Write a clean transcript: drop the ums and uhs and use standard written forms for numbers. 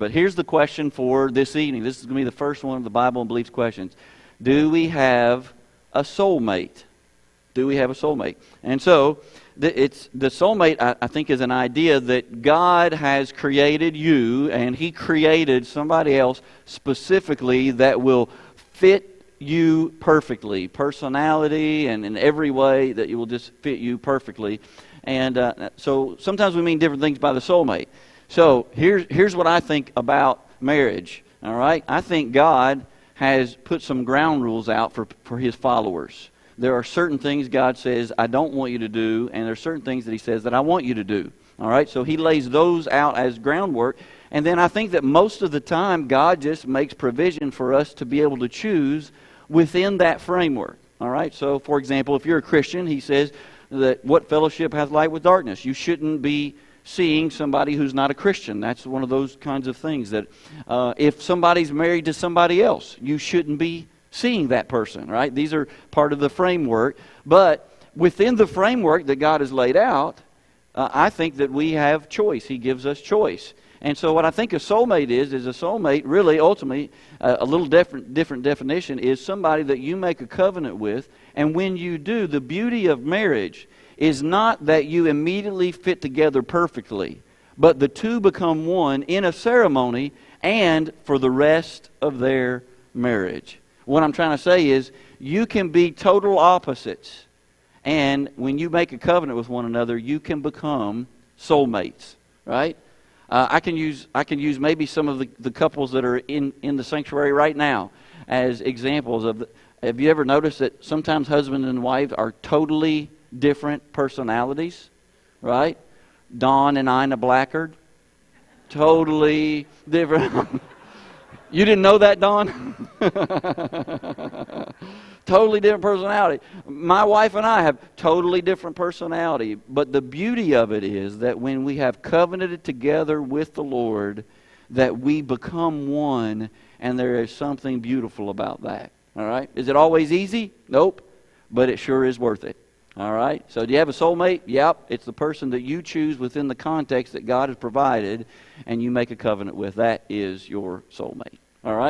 But here's the question for this evening. This is going to be the first one of the Bible and Beliefs questions. Do we have a soulmate? Do we have a soulmate? And so, the soulmate, I think, is an idea that God has created you, and He created somebody else specifically that will fit you perfectly. Personality and in every way that it will just fit you perfectly. And so sometimes we mean different things by the soulmate. So here's what I think about marriage. All right? I think God has put some ground rules out for His followers. There are certain things God says, I don't want you to do, and there are certain things that He says that I want you to do. All right? So He lays those out as groundwork. And then I think that most of the time, God just makes provision for us to be able to choose within that framework. All right? So, for example, if you're a Christian, He says that what fellowship hath light with darkness? You shouldn't be seeing somebody who's not a Christian. That's one of those kinds of things that if somebody's married to somebody else, you shouldn't be seeing that person, right? These are part of the framework. But within the framework that God has laid out, I think that we have choice. He gives us choice. And so what I think a soulmate is a soulmate, really, ultimately, a little different definition, is somebody that you make a covenant with. And when you do, the beauty of marriage is not that you immediately fit together perfectly, but the two become one in a ceremony and for the rest of their marriage. What I'm trying to say is you can be total opposites, and when you make a covenant with one another, you can become soulmates, right? I can use maybe some of the couples that are in the sanctuary right now as examples of. Have you ever noticed that sometimes husband and wife are totally different personalities, right? Don and Ina Blackard, totally different. You didn't know that, Don? Totally different personality. My wife and I have totally different personality. But the beauty of it is that when we have covenanted together with the Lord, that we become one, and there is something beautiful about that. All right? Is it always easy? Nope. But it sure is worth it. All right? So do you have a soulmate? Yep. It's the person that you choose within the context that God has provided and you make a covenant with. That is your soulmate. All right?